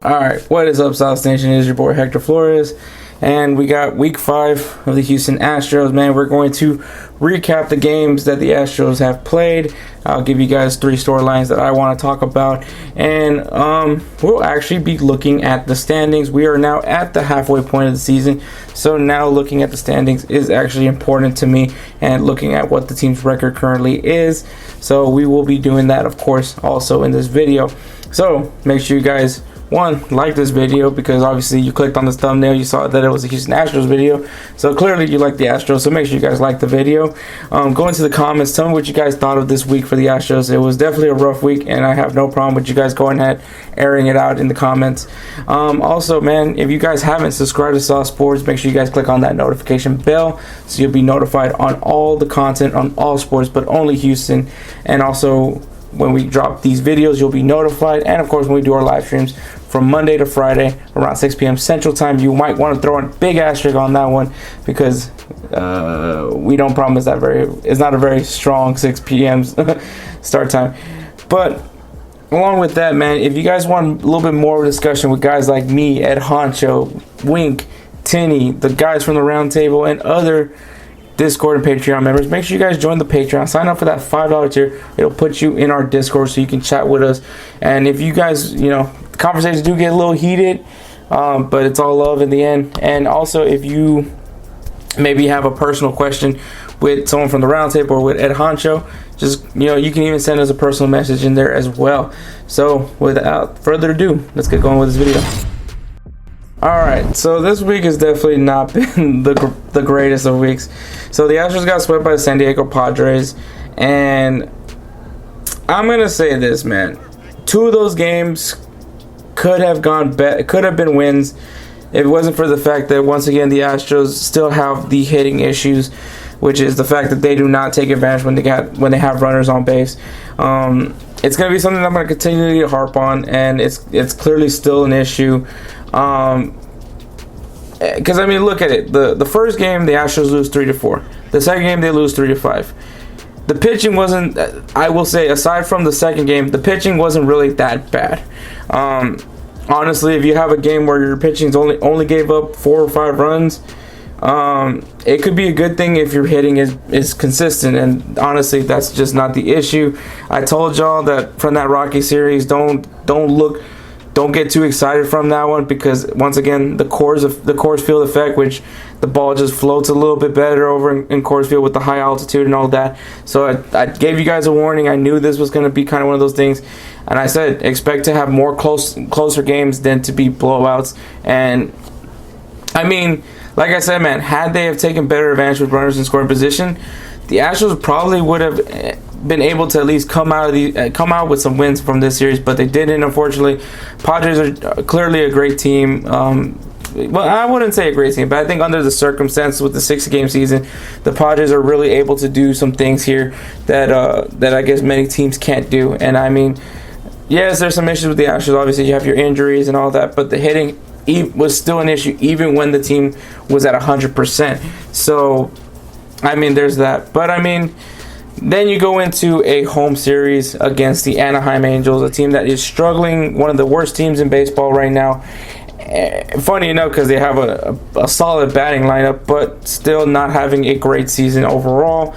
Alright, what is up, South Nation? It is your boy Hector Flores, and we got week 5 of the Houston Astros. Man, we're going to recap the games that the Astros have played. I'll give you guys 3 storylines that I want to talk about, and we'll actually be looking at the standings. We are now at the halfway point of the season, so now looking at the standings is actually important to me, and looking at what the team's record currently is. So we will be doing that, of course, also in this video. So make sure you guys like this video, because obviously you clicked on this thumbnail, you saw that it was a Houston Astros video, so clearly you like the Astros, so make sure you guys like the video. Go into the comments, tell me what you guys thought of this week for the Astros. It was definitely a rough week, and I have no problem with you guys going ahead airing it out in the comments. Also, man, if you guys haven't subscribed to Saw Sports, make sure you guys click on that notification bell so you'll be notified on all the content on all sports, but only Houston. And also, when we drop these videos, you'll be notified. And of course, when we do our live streams from Monday to Friday around 6 p.m. Central Time, you might want to throw a big asterisk on that one, because we don't promise that it's not a very strong 6 p.m. start time. But along with that, man, if you guys want a little bit more of a discussion with guys like me, Ed Honcho, Wink, Tinny, the guys from the Roundtable, and other Discord and Patreon members, make sure you guys join the Patreon. Sign up for that $5 tier. It'll put you in our Discord so you can chat with us. And if you guys, conversations do get a little heated, but it's all love in the end. And also, if you maybe have a personal question with someone from the Roundtable or with Ed Honcho, just, you can even send us a personal message in there as well. So without further ado, let's get going with this video. Alright, so this week has definitely not been the greatest of weeks. So the Astros got swept by the San Diego Padres, and I'm going to say this, man. 2 of those games could have been wins if it wasn't for the fact that, once again, the Astros still have the hitting issues, which is the fact that they do not take advantage when they have runners on base. It's going to be something that I'm going to continue to harp on, and it's clearly still an issue. Because look at it. The first game, the Astros lose 3-4. The second game, they lose 3-5. The pitching wasn't, I will say, aside from the second game, the pitching wasn't really that bad. Honestly, if you have a game where your pitching's only gave up 4 or 5 runs, it could be a good thing if your hitting is consistent. And honestly, that's just not the issue. I told y'all that from that Rocky series, don't get too excited from that one, because once again, the Coors Field effect, which the ball just floats a little bit better over in Coors Field with the high altitude and all that. So I gave you guys a warning. I knew this was going to be kind of one of those things, and I said expect to have more closer games than to be blowouts. And like I said, man, had they have taken better advantage with runners in scoring position, the Astros probably would have been able to at least come out with some wins from this series, but they didn't, unfortunately. Padres are clearly a great team. Well, I wouldn't say a great team, but I think under the circumstances with the 60-game season, the Padres are really able to do some things here that I guess many teams can't do. And yes, there's some issues with the Astros. Obviously, you have your injuries and all that, but the hitting was still an issue even when the team was at 100%. So, there's that. But then you go into a home series against the Anaheim Angels, a team that is struggling, one of the worst teams in baseball right now. Funny enough, because they have a solid batting lineup, but still not having a great season overall,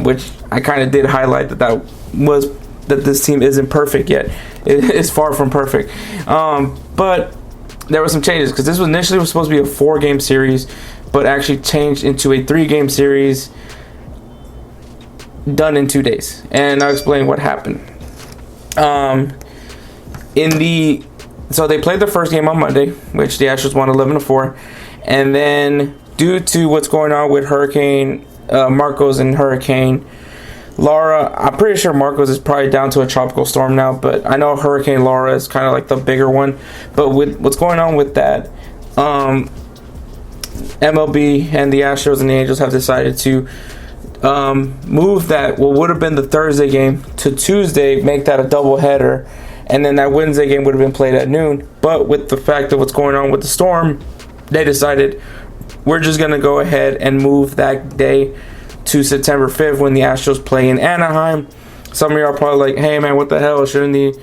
which I kind of did highlight that this team isn't perfect yet. It's far from perfect. But there were some changes, because this was initially supposed to be a 4-game series, but actually changed into a 3-game series done in 2 days. And I'll explain what happened. So they played the first game on Monday, which the Astros won 11-4. And then, due to what's going on with Hurricane Marcos and Hurricane Laura, I'm pretty sure Marcos is probably down to a tropical storm now, but I know Hurricane Laura is kind of like the bigger one. But with what's going on with that, MLB and the Astros and the Angels have decided to move that what would have been the Thursday game to Tuesday, make that a doubleheader, and then that Wednesday game would have been played at noon. But with the fact of what's going on with the storm, they decided we're just going to go ahead and move that day to September 5th when the Astros play in Anaheim. Some of y'all are probably like, hey man, what the hell, shouldn't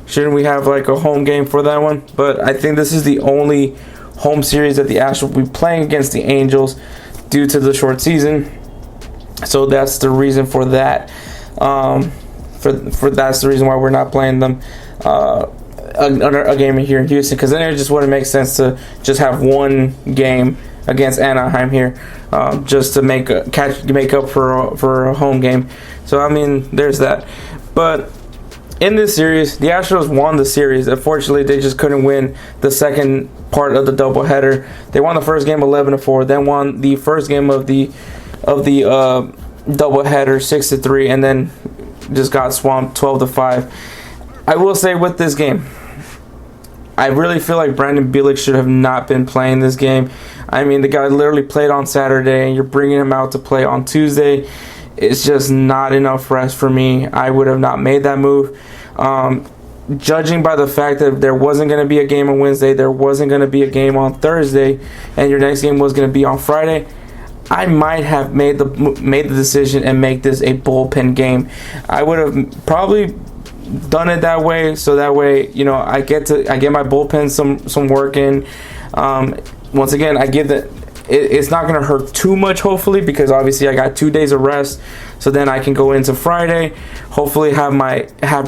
Shouldn't we have like a home game for that one? But I think this is the only home series that the Astros will be playing against the Angels due to the short season. So that's the reason for that. That's the reason why we're not playing them a game here in Houston, because then it just wouldn't make sense to just have one game against Anaheim here, just to make up for a home game. So I mean, there's that. But in this series, the Astros won the series. Unfortunately, they just couldn't win the second part of the doubleheader. They won the first game 11-4, then won the first game of the doubleheader 6-3, and then just got swamped 12-5. I will say with this game, I really feel like Brandon Bielik should have not been playing this game. I mean, the guy literally played on Saturday, and you're bringing him out to play on Tuesday. It's just not enough rest for me. I would have not made that move. Judging by the fact that there wasn't going to be a game on Wednesday, there wasn't going to be a game on Thursday, and your next game was going to be on Friday, I might have made the decision and make this a bullpen game. I would have probably done it that way, so that way, you know, I get my bullpen some work in. Once again, I give that it's not going to hurt too much, hopefully, because obviously I got 2 days of rest, so then I can go into Friday, hopefully have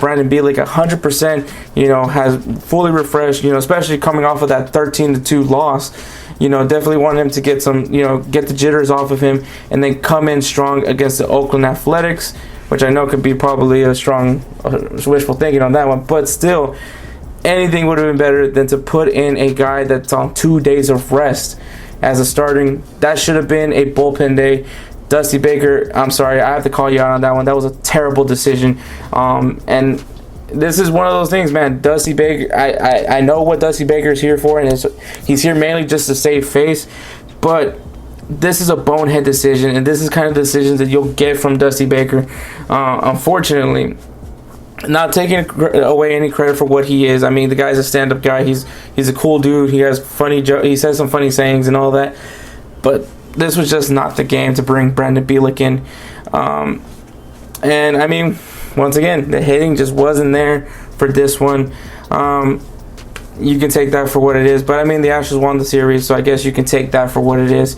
Brandon Bielik 100%, you know, has fully refreshed, you know, especially coming off of that 13-2 loss. You know, definitely want him to get some, you know, get the jitters off of him, and then come in strong against the Oakland Athletics, which I know could be probably a strong wishful thinking on that one, but still, anything would have been better than to put in a guy that's on 2 days of rest as a starting. That should have been a bullpen day. Dusty Baker, I'm sorry, I have to call you out on that one. That was a terrible decision. And this is one of those things, man. Dusty Baker, I know what Dusty Baker is here for, and he's here mainly just to save face, but this is a bonehead decision, and this is kind of decisions that you'll get from Dusty Baker. Unfortunately, not taking away any credit for what he is. I mean, the guy's a stand-up guy. He's a cool dude. He has he says some funny sayings and all that. But this was just not the game to bring Brandon Bielik in. And I mean, once again, the hitting just wasn't there for this one. You can take that for what it is. But I mean, the Astros won the series, so I guess you can take that for what it is.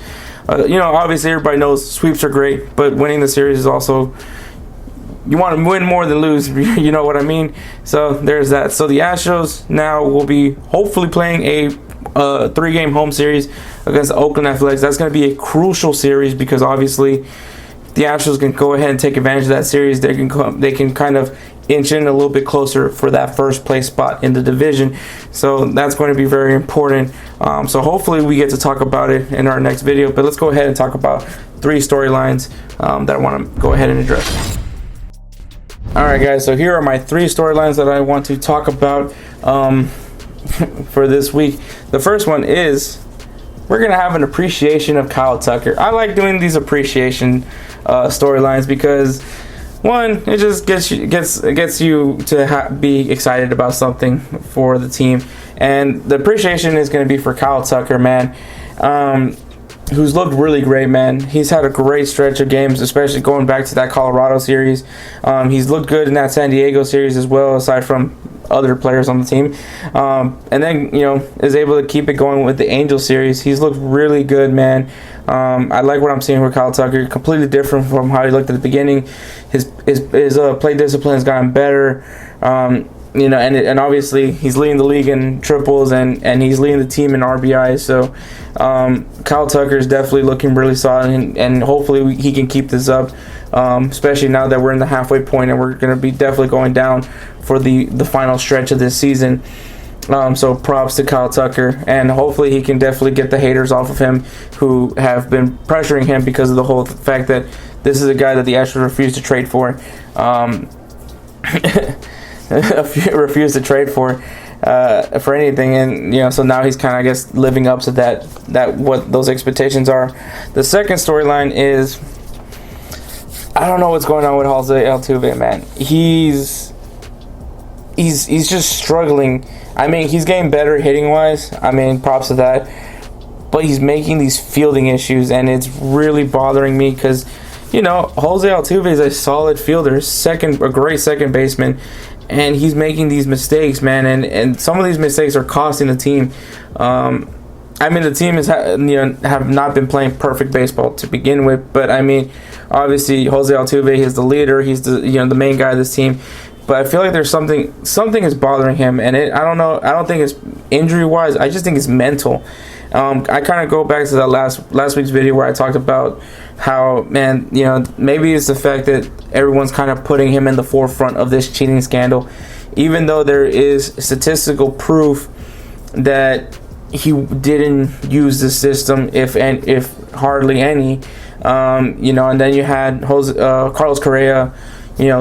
You know, obviously everybody knows sweeps are great, but winning the series is also, you want to win more than lose, you know what I mean? So there's that. So the Astros now will be hopefully playing a 3-game home series against the Oakland Athletics. That's going to be a crucial series, because obviously the Astros can go ahead and take advantage of that series. They can kind of inch in a little bit closer for that first place spot in the division. So that's going to be very important. So hopefully we get to talk about it in our next video. But let's go ahead and talk about 3 storylines that I want to go ahead and address. Alright guys, so here are my 3 storylines that I want to talk about for this week. The first one is we're going to have an appreciation of Kyle Tucker. I like doing these appreciation storylines because, one, it just gets you to be excited about something for the team. And the appreciation is going to be for Kyle Tucker, man. Who's looked really great, man. He's had a great stretch of games, especially going back to that Colorado series. He's looked good in that San Diego series as well, aside from other players on the team. And then, you know, is able to keep it going with the Angel series. He's looked really good, man. I like what I'm seeing with Kyle Tucker. Completely different from how he looked at the beginning. His play discipline has gotten better. You know, and obviously he's leading the league in triples, and he's leading the team in RBI. So Kyle Tucker is definitely looking really solid, and hopefully he can keep this up, especially now that we're in the halfway point and we're going to be definitely going down for the final stretch of this season. So props to Kyle Tucker, and hopefully he can definitely get the haters off of him who have been pressuring him because of the whole fact that this is a guy that the Astros refused to trade for. Refused to trade for anything, and you know, so now he's kind of, I guess, living up to that what those expectations are. The second storyline is, I don't know what's going on with Altoona, man. He's just struggling. I mean, he's getting better hitting wise. I mean, props to that, but he's making these fielding issues, and it's really bothering me because, you know, Jose Altuve is a solid fielder, a great second baseman. and he's making these mistakes, man, and some of these mistakes are costing the team. I mean, the team have not been playing perfect baseball to begin with, but I mean, obviously Jose Altuve is the leader, he's the main guy of this team. But I feel like there's something is bothering him, and I don't know. I don't think it's injury wise. I just think it's mental. I kind of go back to that last week's video where I talked about how, man, maybe it's the fact that everyone's kind of putting him in the forefront of this cheating scandal, even though there is statistical proof that he didn't use the system, if hardly any. And then you had Carlos Correa,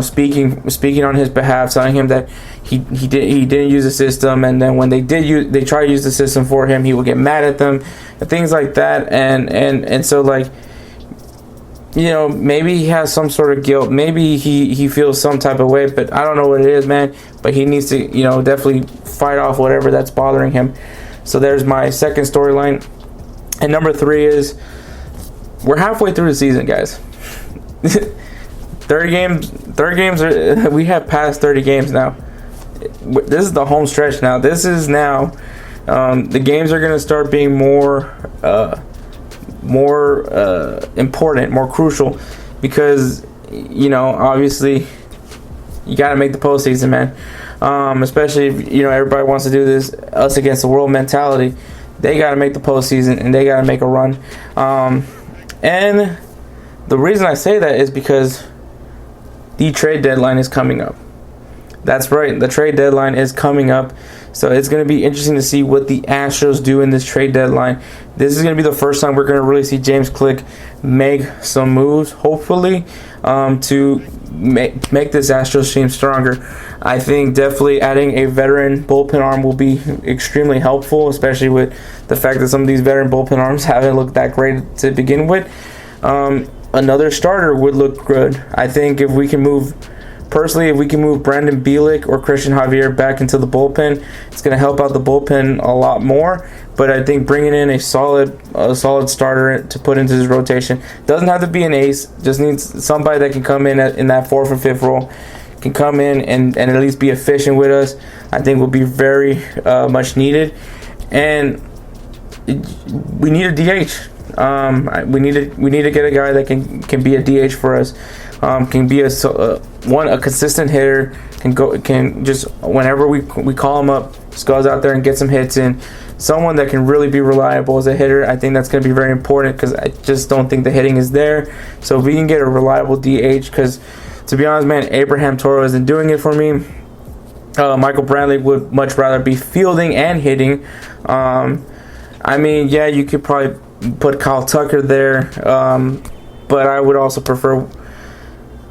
speaking on his behalf, telling him that he didn't use the system, and then when they try to use the system for him, he would get mad at them, and things like that, and so, like, maybe he has some sort of guilt, maybe he feels some type of way, but I don't know what it is, man. But he needs to definitely fight off whatever that's bothering him. So there's my second storyline. And number 3 is, we're halfway through the season, guys. 30 games we have passed 30 games now. This is the home stretch now. This is now, the games are going to start being more important, more crucial, because obviously you got to make the postseason, man. Especially if everybody wants to do this us against the world mentality. They got to make the postseason, and they got to make a run. And the reason I say that is because the trade deadline is coming up. That's right, the trade deadline is coming up. So it's going to be interesting to see what the Astros do in this trade deadline. This is going to be the first time we're going to really see James Click make some moves, hopefully, to make this Astros team stronger. I think definitely adding a veteran bullpen arm will be extremely helpful, especially with the fact that some of these veteran bullpen arms haven't looked that great to begin with. Another starter would look good. I think if we can move Brandon Bielik or Christian Javier back into the bullpen, it's going to help out the bullpen a lot more. But I think bringing in a solid starter to put into his rotation, doesn't have to be an ace, just needs somebody that can come in that 4th or 5th role, can come in and at least be efficient with us. I think will be very much needed. And we need a DH. We need to get a guy that can be a DH for us. Can be a consistent hitter. Can just whenever we call him up, just goes out there and gets some hits in. Someone that can really be reliable as a hitter. I think that's going to be very important, because I just don't think the hitting is there. So if we can get a reliable DH, because to be honest, man, Abraham Toro isn't doing it for me. Michael Brantley would much rather be fielding and hitting. I mean, yeah, you could probably put Kyle Tucker there, but I would also prefer.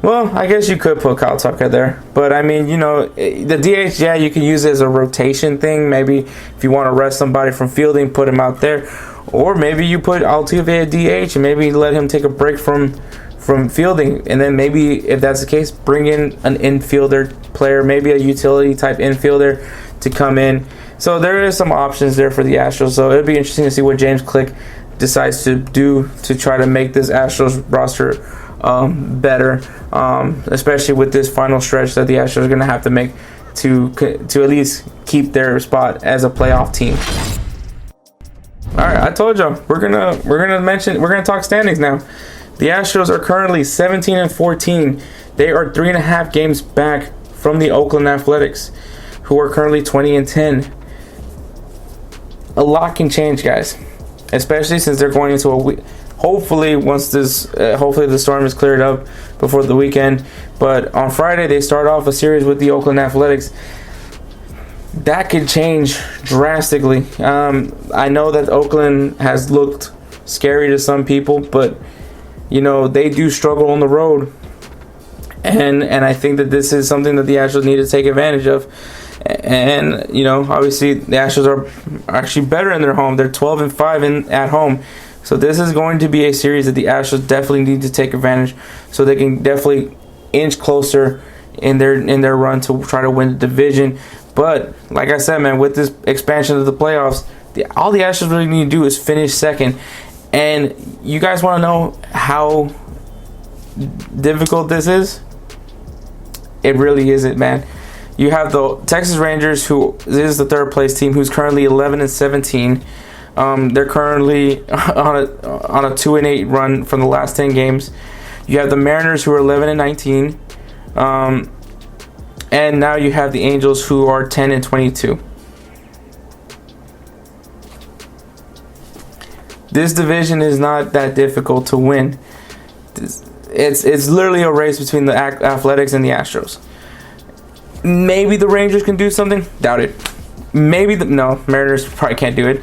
Well, I guess you could put Kyle Tucker there. But, I mean, the DH, yeah, you can use it as a rotation thing. Maybe if you want to rest somebody from fielding, put him out there. Or maybe you put Altuve at DH and maybe let him take a break from fielding. And then maybe, if that's the case, bring in an infielder player, maybe a utility-type infielder to come in. So there is some options there for the Astros. So it'll be interesting to see what James Click decides to do to try to make this Astros roster better, especially with this final stretch that the Astros are going to have to make to at least keep their spot as a playoff team. All right, I told y'all we're gonna talk standings now. The Astros are currently 17-14. They are 3.5 games back from the Oakland Athletics, who are currently 20-10. A lot can change, guys, especially since they're going into a week. Hopefully, hopefully the storm is cleared up before the weekend. But on Friday, they start off a series with the Oakland Athletics. That could change drastically. I know that Oakland has looked scary to some people, but they do struggle on the road, and I think that this is something that the Astros need to take advantage of. And obviously the Astros are actually better in their home. They're 12-5 at home. So this is going to be a series that the Astros definitely need to take advantage, so they can definitely inch closer in their run to try to win the division. But like I said, man, with this expansion of the playoffs, all the Astros really need to do is finish second. And you guys want to know how difficult this is? It really isn't, man. You have the Texas Rangers, who is the third place team, who's currently 11-17. They're currently on a 2-8 run from the last 10 games. You have the Mariners, who are 11-19. And now you have the Angels, who are 10-22. This division is not that difficult to win. It's literally a race between the Athletics and the Astros. Maybe the Rangers can do something. Doubt it. No, Mariners probably can't do it.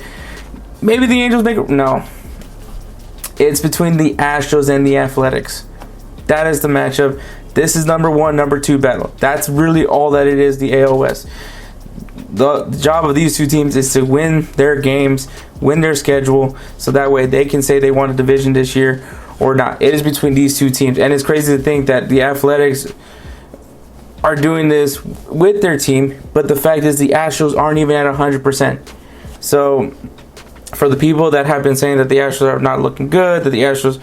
Maybe the Angels make it. No. It's between the Astros and the Athletics. That is the matchup. This is number 1, number 2 battle. That's really all that it is, the AOS. The job of these two teams is to win their games, win their schedule, so that way they can say they won a division this year or not. It is between these two teams. And it's crazy to think that the Athletics are doing this with their team, but the fact is the Astros aren't even at 100%. So for the people that have been saying that the Astros are not looking good, that the Astros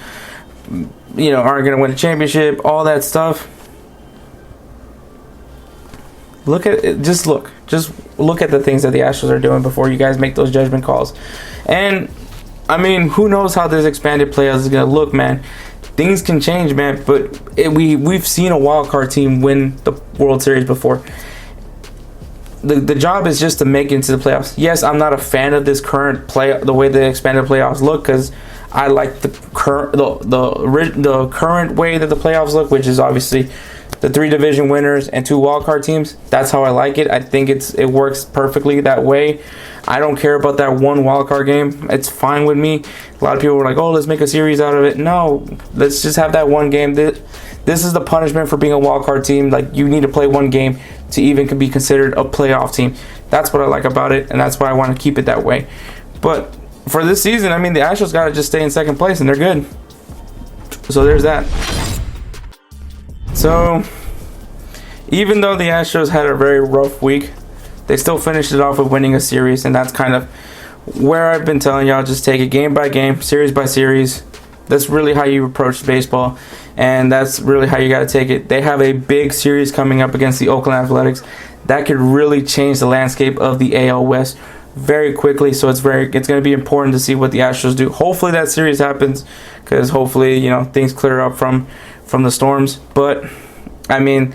aren't going to win a championship, all that stuff, look at it. Just look at the things that the Astros are doing before you guys make those judgment calls. And I mean, who knows how this expanded playoffs is going to look, man. Things can change, man, but we've seen a wild card team win the World Series before. The job is just to make it into the playoffs. Yes, I'm not a fan of this current the way the expanded playoffs look, because I like the current way that the playoffs look, which is obviously the 3 division winners and 2 wildcard teams. That's how I like it. I think it works perfectly that way. I don't care about that 1 wildcard game. It's fine with me. A lot of people were like, oh, let's make a series out of it. No, let's just have that 1 game. This is the punishment for being a wildcard team. Like, you need to play 1 game to even be considered a playoff team. That's what I like about it, and that's why I want to keep it that way. But for this season, I mean, the Astros got to just stay in second place, and they're good. So there's that. So even though the Astros had a very rough week, they still finished it off with winning a series, and that's kind of where I've been telling y'all, just take it game by game, series by series. That's really how you approach baseball, and that's really how you got to take it. They have a big series coming up against the Oakland Athletics that could really change the landscape of the AL West very quickly. So it's going to be important to see what the Astros do. Hopefully that series happens, because hopefully things clear up from the storms. But I mean,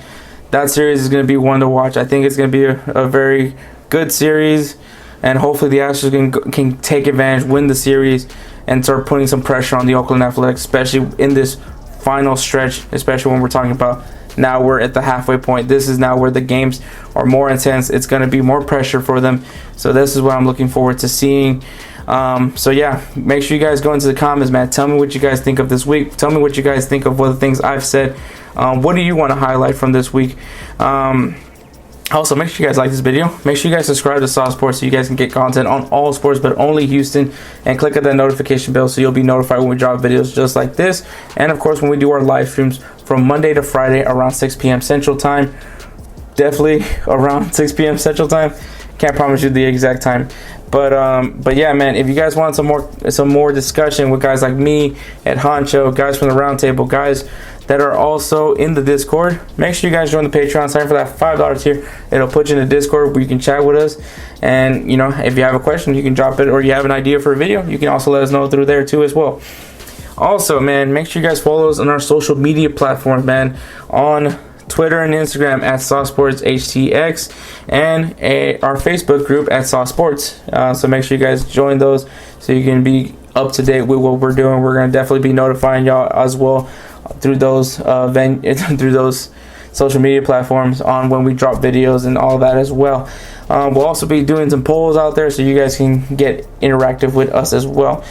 that series is going to be one to watch. I think it's going to be a very good series, and hopefully the Astros can take advantage, win the series, and start putting some pressure on the Oakland Athletics, especially in this final stretch, especially when we're talking about now we're at the halfway point. This is now where the games are more intense. It's going to be more pressure for them. So this is what I'm looking forward to seeing. So yeah, make sure you guys go into the comments, man. Tell me what you guys think of this week. Tell me what you guys think of what the things I've said. What do you want to highlight from this week? Also, make sure you guys like this video. Make sure you guys subscribe to Saw Sports so you guys can get content on all sports, but only Houston. And click on that notification bell so you'll be notified when we drop videos just like this. And of course, when we do our live streams from Monday to Friday around 6 p.m. Central Time. Definitely around 6 p.m. Central Time. Can't promise you the exact time. But yeah, man, if you guys want some more discussion with guys like me at Honcho, guys from the Roundtable, guys that are also in the Discord, make sure you guys join the Patreon. Sign for that $5 tier. It'll put you in the Discord where you can chat with us. And if you have a question, you can drop it, or you have an idea for a video, you can also let us know through there too as well. Also, man, make sure you guys follow us on our social media platforms, man, on Twitter and Instagram at SawSportsHTX, and our Facebook group at Saw Sports. So make sure you guys join those so you can be up to date with what we're doing. We're going to definitely be notifying y'all as well through those through those social media platforms on when we drop videos and all that as well. We'll also be doing some polls out there so you guys can get interactive with us as well.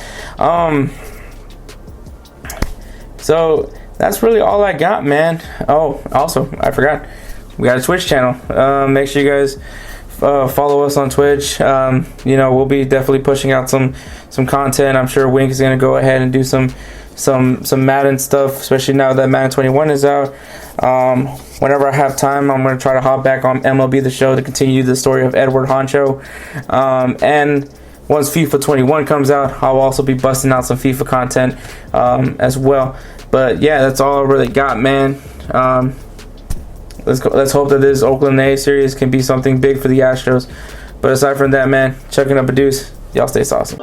So that's really all I got, man. Oh, also, I forgot, we got a Twitch channel. Make sure you guys follow us on Twitch. We'll be definitely pushing out some content. I'm sure Wink is going to go ahead and do some Madden stuff, especially now that Madden 21 is out. Whenever I have time, I'm going to try to hop back on MLB The Show to continue the story of Edward Honcho. And once FIFA 21 comes out, I'll also be busting out some FIFA content as well. But yeah, that's all I really got, man. Let's hope that this Oakland A series can be something big for the Astros. But aside from that, man, chucking up a deuce. Y'all stay saucy.